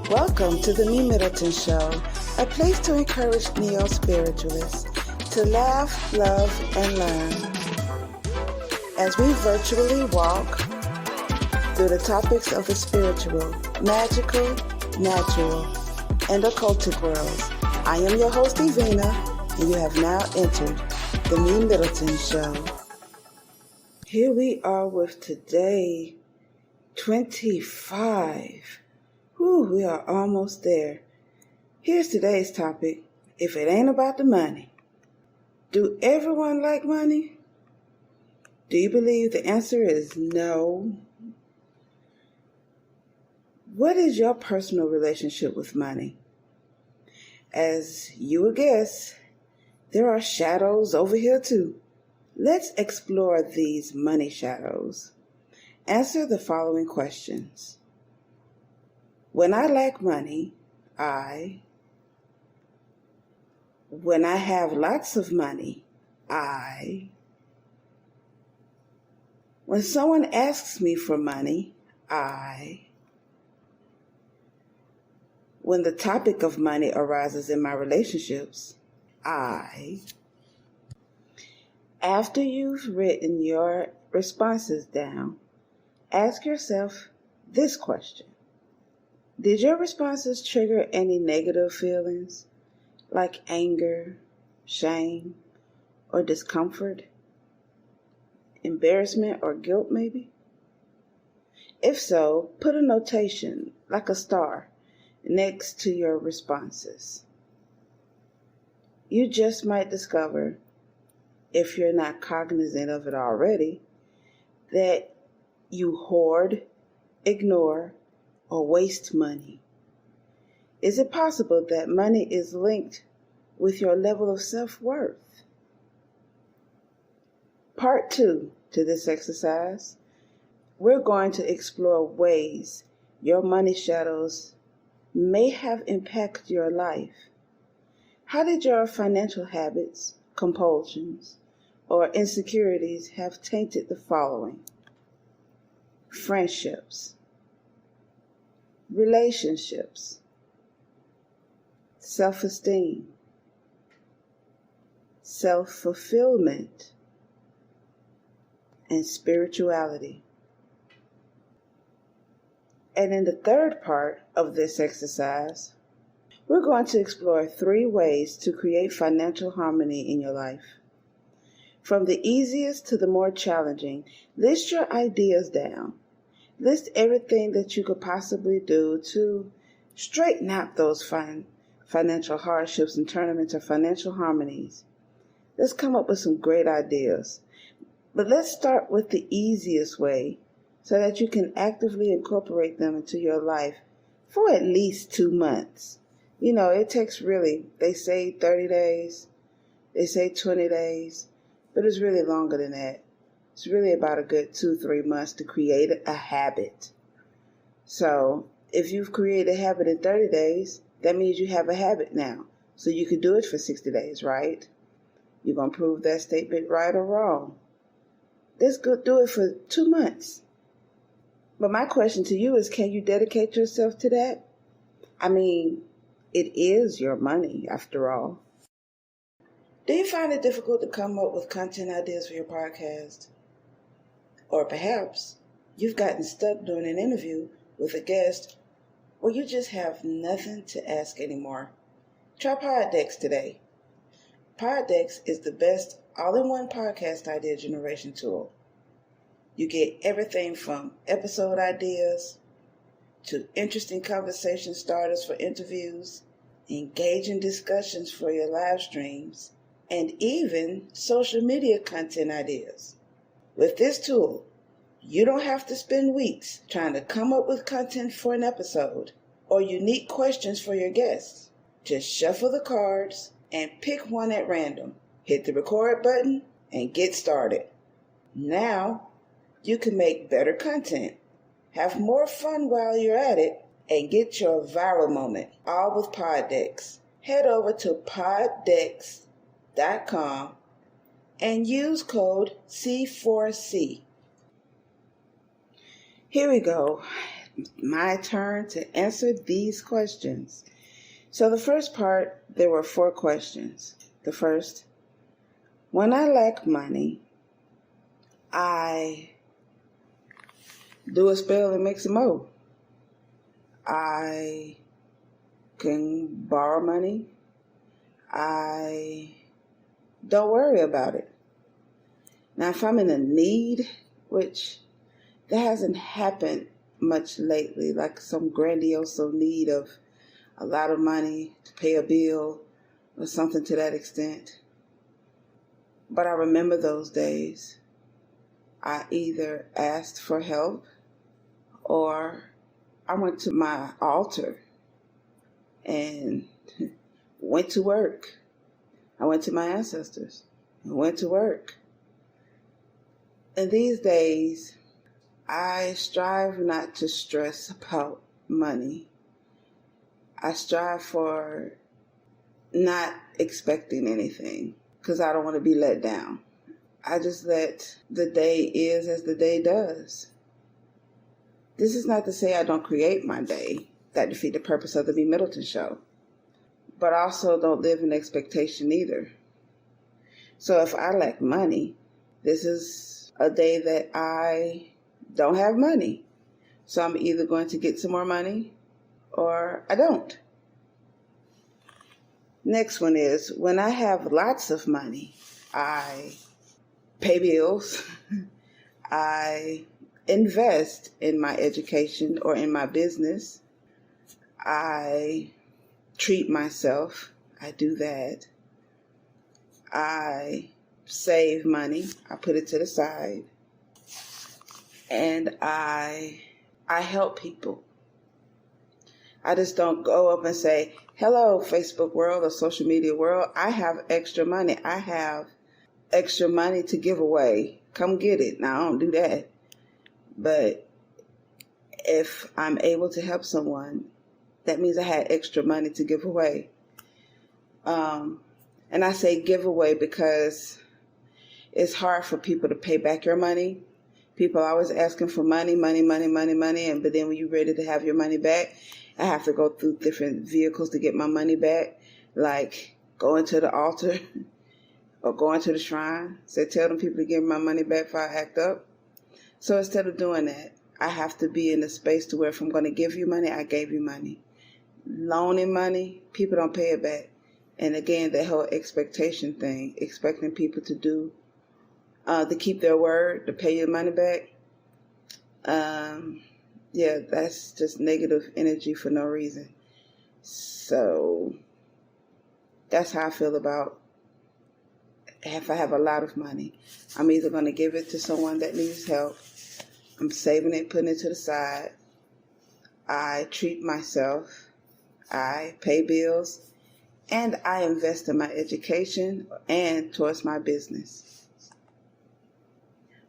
Welcome to the MeMyddleton Show, a place to encourage neo-spiritualists to laugh, love, and learn. As we virtually walk through the topics of the spiritual, magical, natural, and occultic worlds, I am your host, Evina, and you have now entered the MeMyddleton Show. Here we are with today, 25. We are almost there. Here's today's topic. If it ain't about the money. Do everyone like money? Do you believe the answer is no? What is your personal relationship with money? As you would guess, there are shadows over here too. Let's explore these money shadows. Answer the following questions. When I lack money, when I have lots of money, when someone asks me for money, when the topic of money arises in my relationships, After you've written your responses down, ask yourself this question. Did your responses trigger any negative feelings, like anger, shame, or discomfort, embarrassment, or guilt maybe? If so, put a notation, like a star, next to your responses. You just might discover, if you're not cognizant of it already, that you hoard, ignore, or waste money. Is it possible that money is linked with your level of self-worth? Part 2 to this exercise, we're going to explore ways your money shadows may have impacted your life. How did your financial habits, compulsions, or insecurities have tainted the following? Friendships, relationships, self-esteem, self-fulfillment, and spirituality. And in the third part of this exercise, we're going to explore 3 ways to create financial harmony in your life. From the easiest to the more challenging, list your ideas down. List everything that you could possibly do to straighten out those financial hardships and turn them into financial harmonies. Let's come up with some great ideas. But let's start with the easiest way so that you can actively incorporate them into your life for at least 2 months. You know, it takes really, they say 30 days, they say 20 days, but it's really longer than that. It's really about a good 2-3 months to create a habit. So if you've created a habit in 30 days, that means you have a habit now. So you can do it for 60 days, right? You're going to prove that statement right or wrong. Let's go do it for 2 months. But my question to you is, can you dedicate yourself to that? I mean, it is your money after all. Do you find it difficult to come up with content ideas for your podcast? Or perhaps you've gotten stuck during an interview with a guest or you just have nothing to ask anymore. Try Poddecks today. Poddecks is the best all-in-one podcast idea generation tool. You get everything from episode ideas to interesting conversation starters for interviews, engaging discussions for your live streams, and even social media content ideas. With this tool, you don't have to spend weeks trying to come up with content for an episode or unique questions for your guests. Just shuffle the cards and pick one at random. Hit the record button and get started. Now, you can make better content, have more fun while you're at it, and get your viral moment, all with Poddecks. Head over to poddecks.com and use code C4C. Here we go. my turn to answer these questions. So the first part, there were 4 questions. The first, when I lack money, I do a spell and make some more. I can borrow money. I don't worry about it. Now, if I'm in a need, which that hasn't happened much lately, like some grandiose need of a lot of money to pay a bill or something to that extent. But I remember those days. I either asked for help or I went to my altar and went to work. I went to my ancestors and went to work. And these days, I strive not to stress about money. I strive for not expecting anything because I don't want to be let down. I just let the day is as the day does. This is not to say I don't create my day. That defeats the purpose of the MeMyddleton Show. But I also don't live in expectation either. So if I lack money, this is a day that I don't have money. So I'm either going to get some more money or I don't. Next one is, when I have lots of money, I pay bills, I invest in my education or in my business, I treat myself, I do that, I save money, I put it to the side, and I help people. I just don't go up and say, hello, Facebook world or social media world, I have extra money. I have extra money to give away. Come get it. Now, I don't do that. But if I'm able to help someone, that means I had extra money to give away. And I say give away because it's hard for people to pay back your money. People are always asking for money, and but then when you're ready to have your money back, I have to go through different vehicles to get my money back, like going to the altar or going to the shrine. So tell them people to give me my money back if I act up. So instead of doing that, I have to be in a space to where if I'm going to give you money, I gave you money. Loaning money, people don't pay it back. And again, that whole expectation thing, expecting people to do, to keep their word, to pay your money back. Yeah, that's just negative energy for no reason. So that's how I feel about if I have a lot of money. I'm either going to give it to someone that needs help. I'm saving it, putting it to the side. I treat myself. I pay bills. And I invest in my education and towards my business.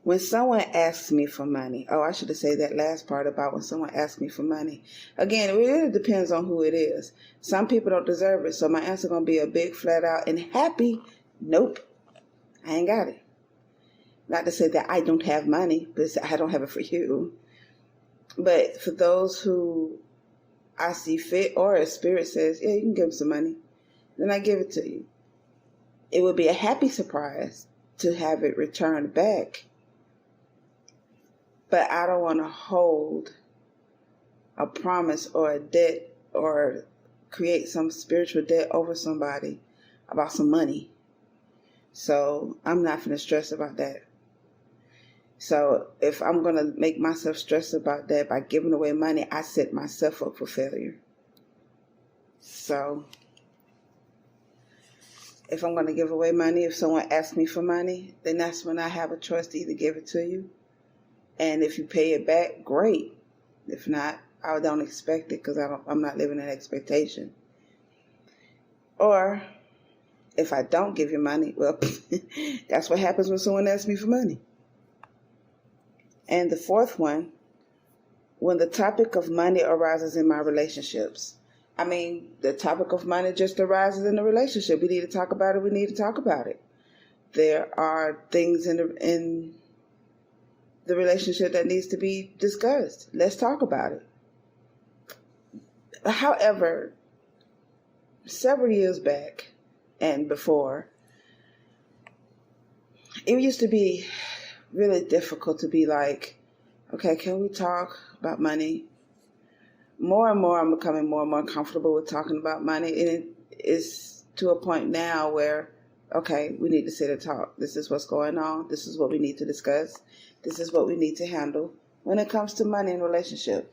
When someone asks me for money, I should have said that last part about when someone asks me for money. Again, it really depends on who it is. Some people don't deserve it, so my answer is going to be a big flat out and happy, nope, I ain't got it. Not to say that I don't have money, but I don't have it for you. But for those who I see fit, or a spirit says, yeah, you can give them some money, then I give it to you. It would be a happy surprise to have it returned back. But I don't want to hold a promise or a debt or create some spiritual debt over somebody about some money. So I'm not going to stress about that. So if I'm going to make myself stress about that by giving away money, I set myself up for failure. So if I'm going to give away money, if someone asks me for money, then that's when I have a choice to either give it to you. And if you pay it back, great. If not, I don't expect it because I'm not living in expectation. Or if I don't give you money, well, that's what happens when someone asks me for money. And the fourth one, when the topic of money arises in my relationships. I mean, the topic of money just arises in the relationship. We need to talk about it. We need to talk about it. There are things in the relationship that needs to be discussed. Let's talk about it. However, several years back and before, it used to be really difficult to be like, okay, can we talk about money? More and more, I'm becoming more and more comfortable with talking about money. And it is to a point now where, okay, we need to sit and talk. This is what's going on. This is what we need to discuss. This is what we need to handle when it comes to money and relationship.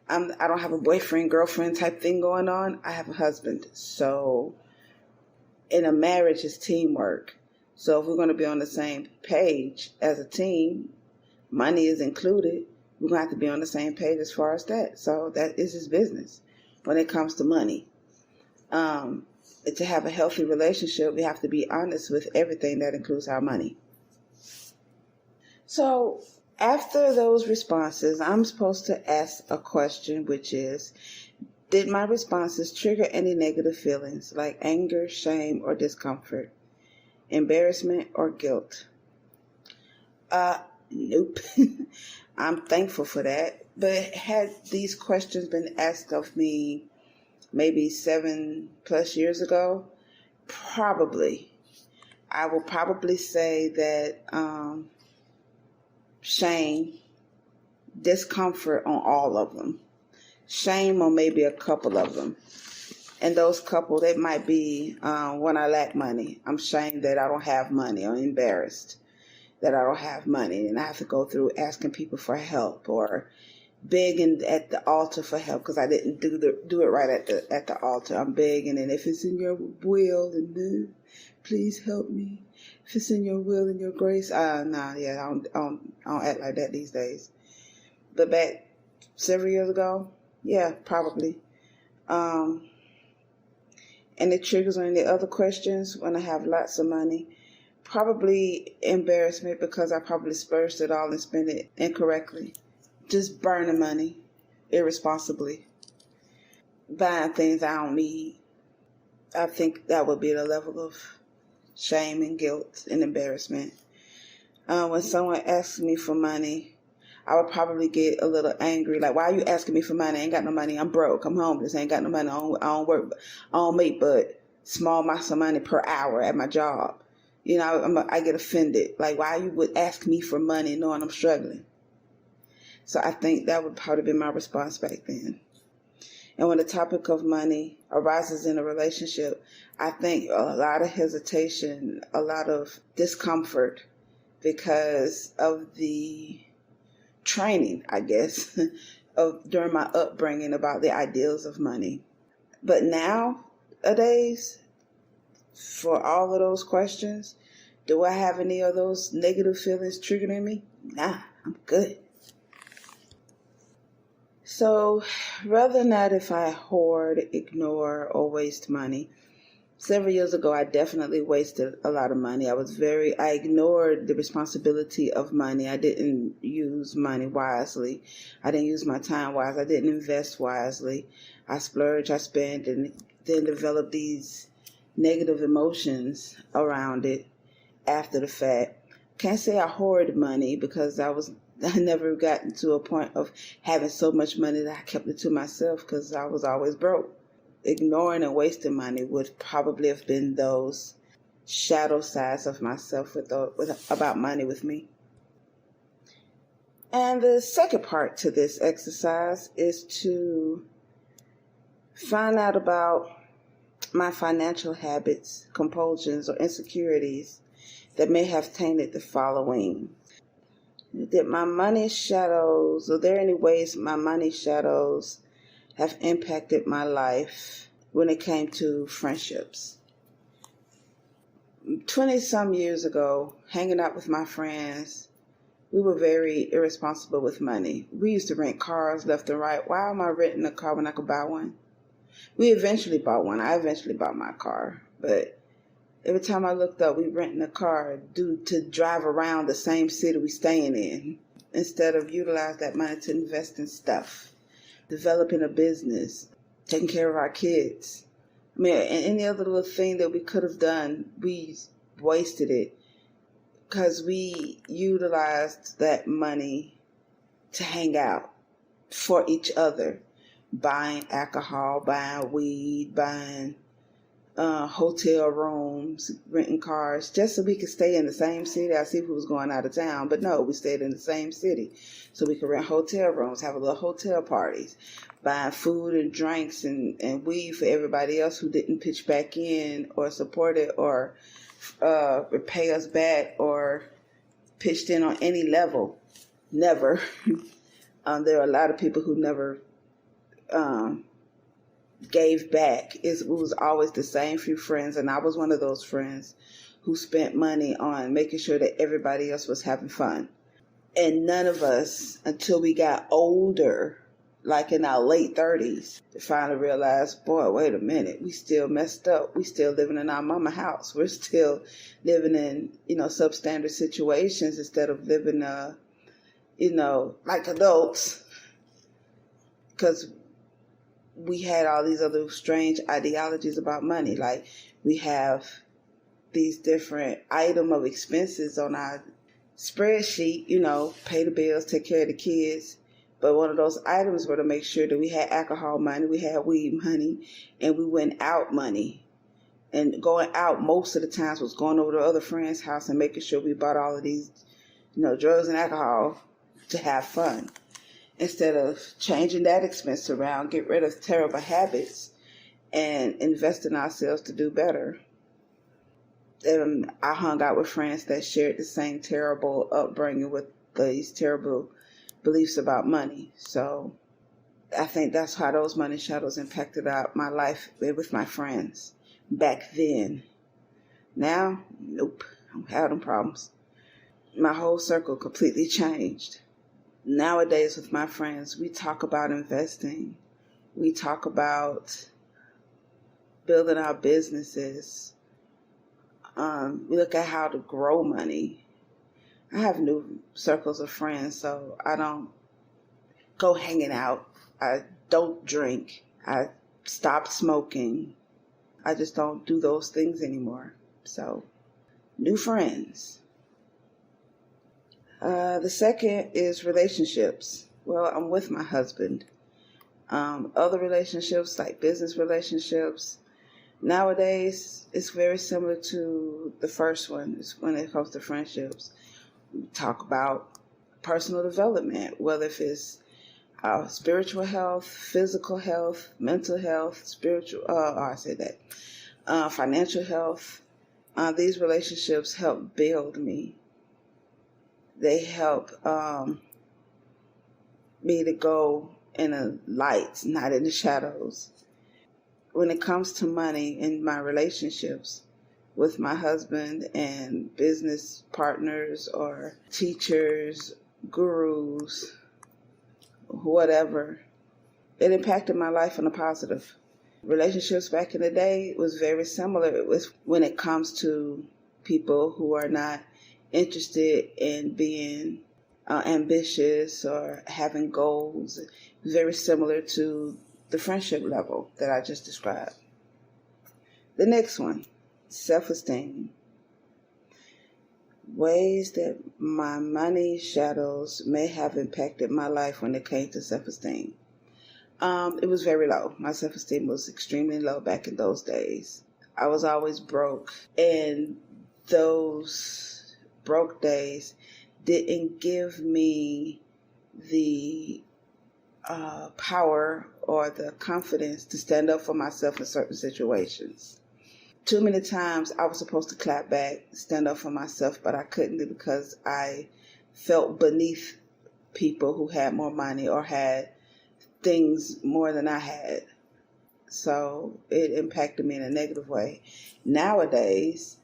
I don't have a boyfriend, girlfriend type thing going on. I have a husband. So in a marriage, it's teamwork. So if we're going to be on the same page as a team, money is included. We're going to have to be on the same page as far as that. So that is his business when it comes to money. To have a healthy relationship, we have to be honest with everything that includes our money. So after those responses, I'm supposed to ask a question, which is, did my responses trigger any negative feelings like anger, shame, or discomfort, embarrassment, or guilt? Nope. I'm thankful for that. But had these questions been asked of me maybe 7+ years ago, probably. I will probably say that shame, discomfort on all of them. Shame on maybe a couple of them. And those couple, they might be when I lack money. I'm ashamed that I don't have money. I'm embarrassed that I don't have money. And I have to go through asking people for help or begging at the altar for help because I didn't do it right at the altar. I'm begging, and if it's in your will, and please help me. If it's in your will and your grace, I don't act like that these days. But back several years ago, yeah, probably. And it triggers on the other questions when I have lots of money. Probably embarrassment because I probably splurged it all and spent it incorrectly. Just burning money irresponsibly. Buying things I don't need. I think that would be the level of shame and guilt and embarrassment. When someone asks me for money, I would probably get a little angry. Like, why are you asking me for money? I ain't got no money. I'm broke. I'm homeless. I ain't got no money. I don't work. I don't make but small amounts of money per hour at my job. You know, I get offended. Like, why you would ask me for money knowing I'm struggling? So I think that would probably be my response back then. And when the topic of money arises in a relationship, I think a lot of hesitation, a lot of discomfort because of the training, I guess, during my upbringing about the ideals of money. But nowadays, for all of those questions, do I have any of those negative feelings triggering me? Nah, I'm good. So, rather not if I hoard, ignore, or waste money. Several years ago, I definitely wasted a lot of money. I ignored the responsibility of money. I didn't use money wisely. I didn't use my time wisely. I didn't invest wisely. I splurged, I spent, and then developed these negative emotions around it after the fact. Can't say I hoarded money because I never gotten to a point of having so much money that I kept it to myself because I was always broke. Ignoring and wasting money would probably have been those shadow sides of myself about money with me. And the second part to this exercise is to find out about my financial habits, compulsions, or insecurities that may have tainted the following. Are there any ways my money shadows have impacted my life when it came to friendships? 20-some years ago, hanging out with my friends, we were very irresponsible with money. We used to rent cars left and right. Why am I renting a car when I could buy one? We eventually bought one. I eventually bought my car. But every time I looked up, we renting a car to drive around the same city we staying in instead of utilize that money to invest in stuff, developing a business, taking care of our kids. I mean, any other little thing that we could have done, we wasted it because we utilized that money to hang out for each other. buying alcohol, buying weed, buying hotel rooms, renting cars, just so we could stay in the same city. I see if we was going out of town, but no, we stayed in the same city so we could rent hotel rooms, have a little hotel parties, buying food and drinks and weed for everybody else who didn't pitch back in or support it or pay us back or pitched in on any level. Never. There are a lot of people who never gave back. It was always the same few friends, and I was one of those friends who spent money on making sure that everybody else was having fun. And none of us, until we got older, like in our late 30s, to finally realize, boy, wait a minute, we still messed up. We still living in our mama house. We're still living in, substandard situations instead of living, like adults. Because we had all these other strange ideologies about money. Like, we have these different item of expenses on our spreadsheet, pay the bills, take care of the kids. But one of those items were to make sure that we had alcohol money, we had weed money, and we went out money. And going out most of the times was going over to other friends' house and making sure we bought all of these, drugs and alcohol to have fun. Instead of changing that expense around, get rid of terrible habits and invest in ourselves to do better. And I hung out with friends that shared the same terrible upbringing with these terrible beliefs about money. So I think that's how those money shadows impacted my life with my friends back then. Now, nope, I don't have them problems. My whole circle completely changed. Nowadays with my friends, we talk about investing. We talk about building our businesses. We look at how to grow money. I have new circles of friends, so I don't go hanging out. I don't drink. I stopped smoking. I just don't do those things anymore. So, new friends. The second is relationships. Well, I'm with my husband. Other relationships, like business relationships, nowadays it's very similar to the first one. It's when it comes to friendships. We talk about personal development, whether if it's spiritual health, physical health, mental health, financial health. These relationships help build me. They help me to go in the light, not in the shadows. When it comes to money in my relationships with my husband and business partners or teachers, gurus, whatever, it impacted my life in a positive. Relationships back in the day was very similar. It was when it comes to people who are not interested in being ambitious or having goals, very similar to the friendship level that I just described. The next one, self-esteem. Ways that my money shadows may have impacted my life when it came to self-esteem. It was very low. My self-esteem was extremely low back in those days. I was always broke, and those broke days didn't give me the power or the confidence to stand up for myself in certain situations. Too many times I was supposed to clap back, stand up for myself, but I couldn't because I felt beneath people who had more money or had things more than I had. So it impacted me in a negative way. Nowadays,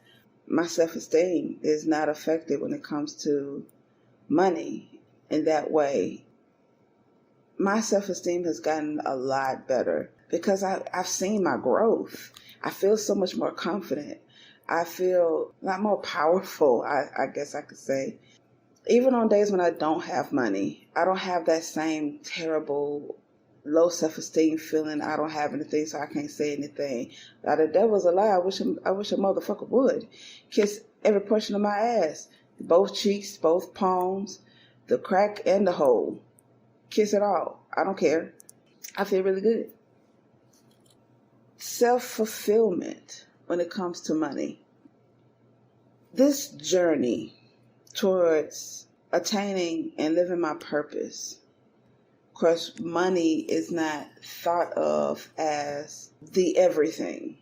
my self-esteem is not affected when it comes to money in that way. My self-esteem has gotten a lot better because I've seen my growth. I feel so much more confident. I feel a lot more powerful, I guess I could say. Even on days when I don't have money, I don't have that same terrible low self-esteem feeling. I don't have anything, so I can't say anything. Now, the devil's a lie. I wish a motherfucker would kiss every portion of my ass, both cheeks, both palms, the crack and the hole. Kiss it all. I don't care. I feel really good. Self-fulfillment when it comes to money. This journey towards attaining and living my purpose. Of course, money is not thought of as the everything.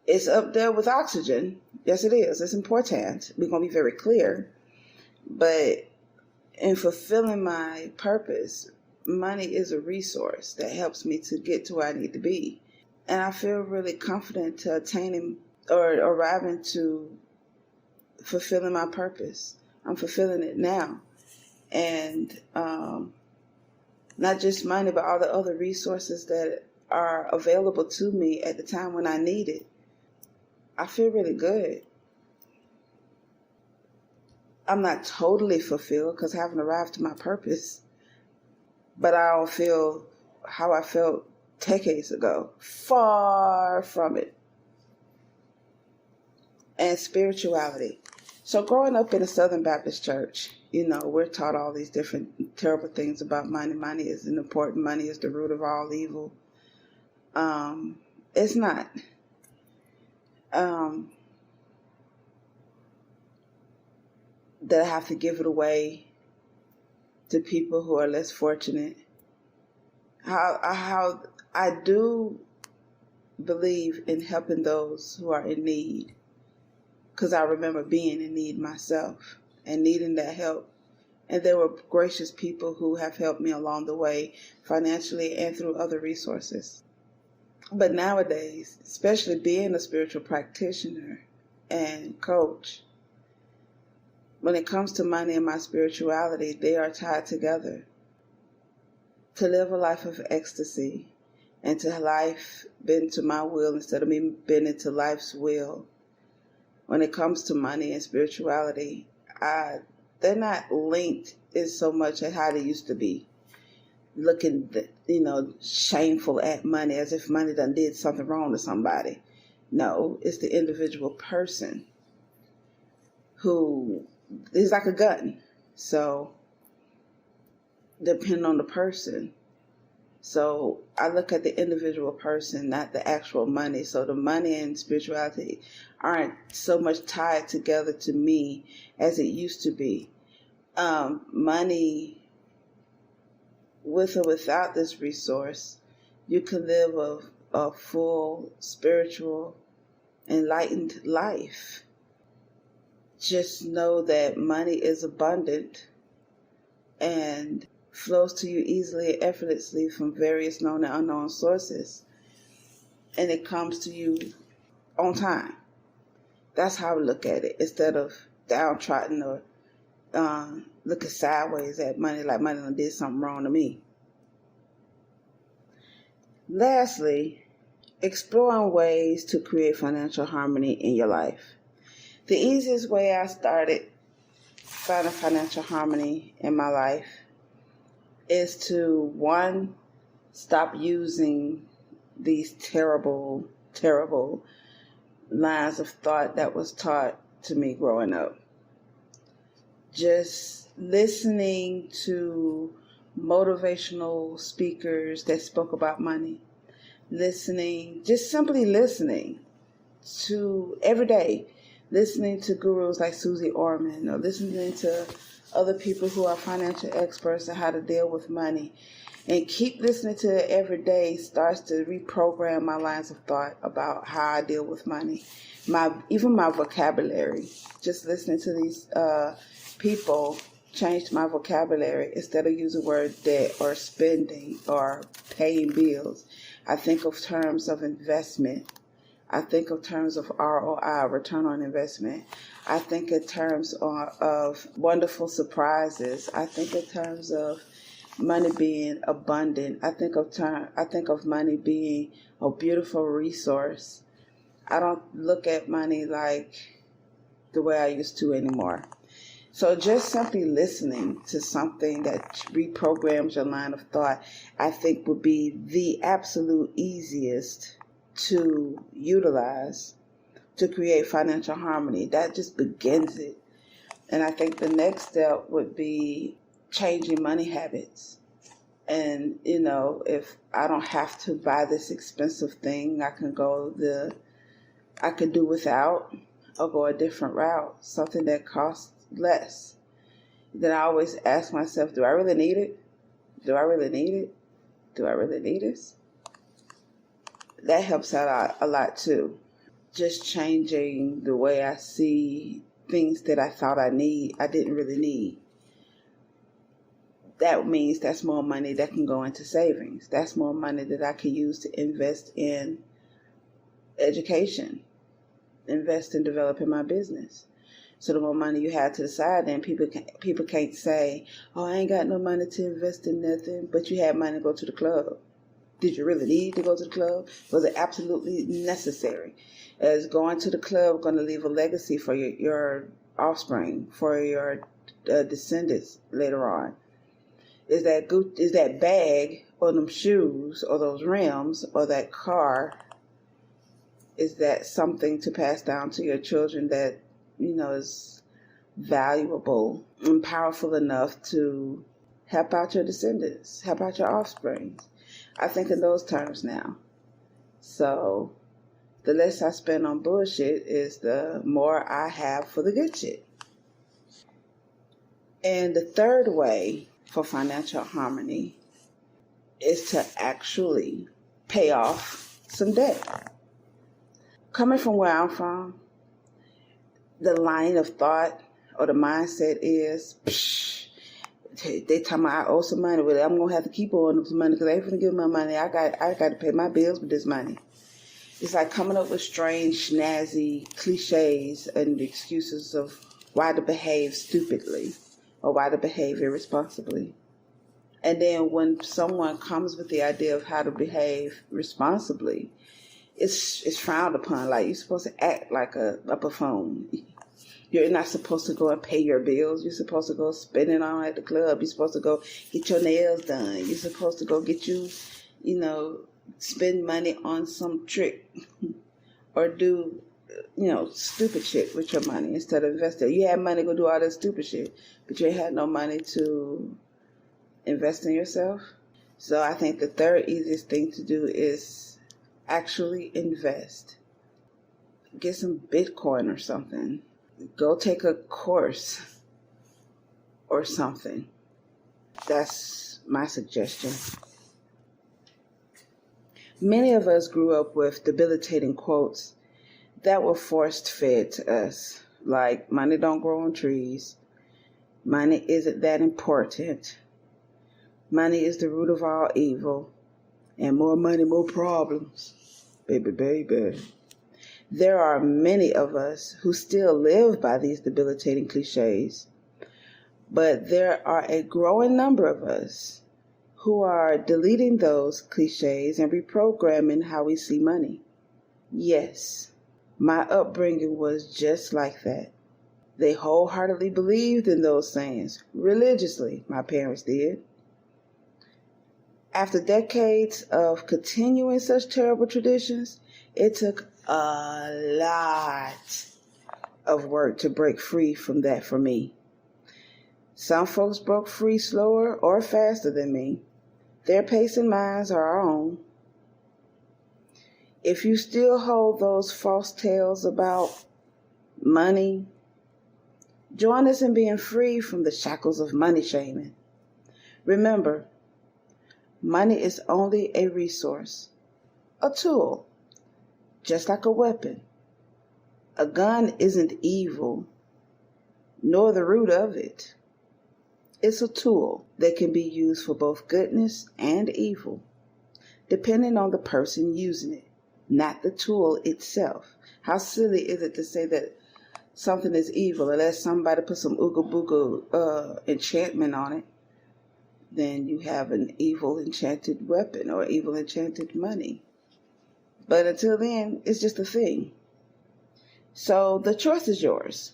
It's up there with oxygen. Yes, it is. It's important. We're going to be very clear. But in fulfilling my purpose, money is a resource that helps me to get to where I need to be. And I feel really confident to attaining or arriving to fulfilling my purpose. I'm fulfilling it now. And not just money, but all the other resources that are available to me at the time when I need it. I feel really good. I'm not totally fulfilled because I haven't arrived to my purpose. But I don't feel how I felt decades ago. Far from it. And spirituality. So growing up in a Southern Baptist church, we're taught all these different terrible things about money. Money isn't important. Money is the root of all evil. It's not. That I have to give it away to people who are less fortunate. How I do believe in helping those who are in need. Because I remember being in need myself and needing that help. And there were gracious people who have helped me along the way, financially and through other resources. But nowadays, especially being a spiritual practitioner and coach, when it comes to money and my spirituality, they are tied together. To live a life of ecstasy and to life bend to my will instead of me bending to life's will. When it comes to money and spirituality, they're not linked as so much as how they used to be. Looking, shameful at money as if money done did something wrong to somebody. No, it's the individual person who is like a gun. So, depending on the person. So, I look at the individual person, not the actual money. So, the money and spirituality aren't so much tied together to me as it used to be. Money, with or without this resource, you can live a full, spiritual, enlightened life. Just know that money is abundant and flows to you easily and effortlessly from various known and unknown sources. And it comes to you on time. That's how I look at it, instead of downtrodden or looking sideways at money like money done did something wrong to me. Lastly, exploring ways to create financial harmony in your life. The easiest way I started finding financial harmony in my life is to, one, stop using these terrible, terrible lines of thought that was taught to me growing up. Just listening to motivational speakers that spoke about money. Just simply listening to every day. Listening to gurus like Susie Orman, or listening to other people who are financial experts on how to deal with money. And keep listening to it every day starts to reprogram my lines of thought about how I deal with money. Even my vocabulary. Just listening to these people changed my vocabulary. Instead of using the word debt or spending or paying bills, I think of terms of investment. I think of terms of ROI, return on investment. I think in terms of wonderful surprises. I think in terms of money being abundant. I think of money being a beautiful resource. I don't look at money like the way I used to anymore. So just simply listening to something that reprograms your line of thought, I think would be the absolute easiest to utilize to create financial harmony. That just begins it. And I think the next step would be changing money habits And, if I don't have to buy this expensive thing, I can do without or go a different route, something that costs less. Then I always ask myself, do I really need it? Do I really need it? Do I really need this? That helps out a lot too. Just changing the way I see things that I thought I didn't really need. That means that's more money that can go into savings. That's more money that I can use to invest in education, invest in developing my business. So the more money you have to the side, then people can't say, oh, I ain't got no money to invest in nothing, but you had money to go to the club. Did you really need to go to the club? Was it absolutely necessary? Is going to the club going to leave a legacy for your offspring, for your descendants later on? Is that bag or them shoes or those rims or that car, is that something to pass down to your children that, is valuable and powerful enough to help out your descendants, help out your offspring? I think in those terms now. So the less I spend on bullshit is the more I have for the good shit. And the third way for financial harmony is to actually pay off some debt. Coming from where I'm from, the line of thought or the mindset is, they tell me I owe some money, but I'm going to have to keep owing them some money because they ain't going to give me my money. I got to pay my bills with this money. It's like coming up with strange, snazzy cliches and excuses of why to behave stupidly or why to behave irresponsibly. And then when someone comes with the idea of how to behave responsibly, it's frowned upon. Like, you're supposed to act like a buffoon. You're not supposed to go and pay your bills. You're supposed to go spend it on at the club. You're supposed to go get your nails done. You're supposed to go get spend money on some trick or do, stupid shit with your money instead of invest it. You had money to go do all that stupid shit, but you had no money to invest in yourself. So I think the third easiest thing to do is actually invest. Get some Bitcoin or something. Go take a course or something. That's my suggestion. Many of us grew up with debilitating quotes that were forced fed to us, like money don't grow on trees, money isn't that important, money is the root of all evil, and more money, more problems. Baby. There are many of us who still live by these debilitating cliches, but there are a growing number of us who are deleting those cliches and reprogramming how we see money. Yes, my upbringing was just like that. They wholeheartedly believed in those sayings, religiously, my parents did. After decades of continuing such terrible traditions, it took a lot of work to break free from that for me. Some folks broke free slower or faster than me. Their pace and minds are our own. If you still hold those false tales about money, join us in being free from the shackles of money shaming. Remember, money is only a resource, a tool, just like a weapon. A gun isn't evil, nor the root of it. It's a tool that can be used for both goodness and evil, depending on the person using it, not the tool itself. How silly is it to say that something is evil unless somebody put some ooga booga enchantment on it? Then you have an evil enchanted weapon or evil enchanted money. But until then, it's just a thing. So the choice is yours.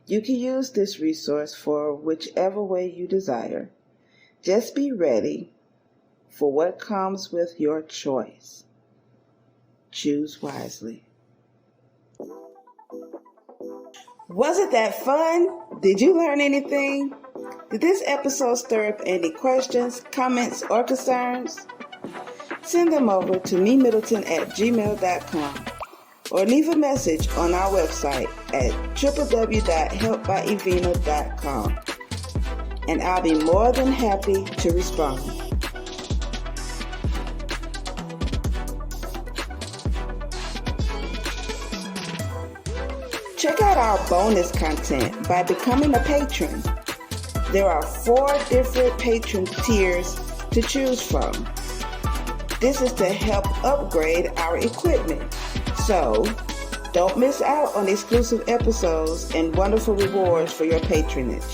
You can use this resource for whichever way you desire. Just be ready for what comes with your choice. Choose wisely. Wasn't that fun? Did you learn anything? Did this episode stir up any questions, comments, or concerns? Send them over to MeMyddleton@gmail.com or leave a message on our website at www.helpbyevina.com, and I'll be more than happy to respond. Check out our bonus content by becoming a patron. There are 4 different patron tiers to choose from. This is to help upgrade our equipment. So, don't miss out on exclusive episodes and wonderful rewards for your patronage.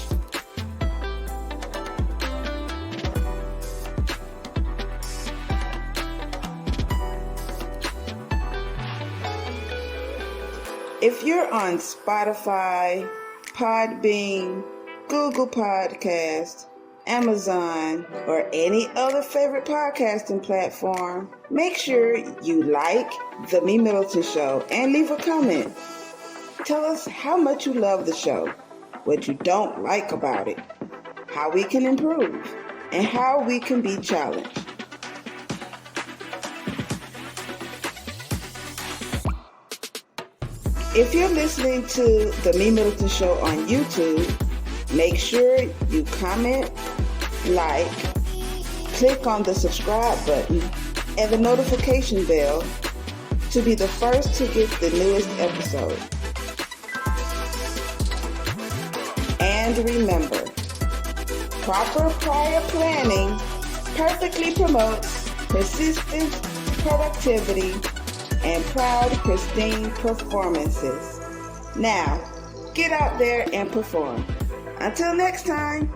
If you're on Spotify, Podbean, Google Podcasts, Amazon, or any other favorite podcasting platform, make sure you like The MeMyddleton Show and leave a comment. Tell us how much you love the show, what you don't like about it, how we can improve, and how we can be challenged. If you're listening to The MeMyddleton Show on YouTube, make sure you comment, like, click on the subscribe button and the notification bell to be the first to get the newest episode. And remember, proper prior planning perfectly promotes persistent productivity and proud, pristine performances. Now, get out there and perform. Until next time.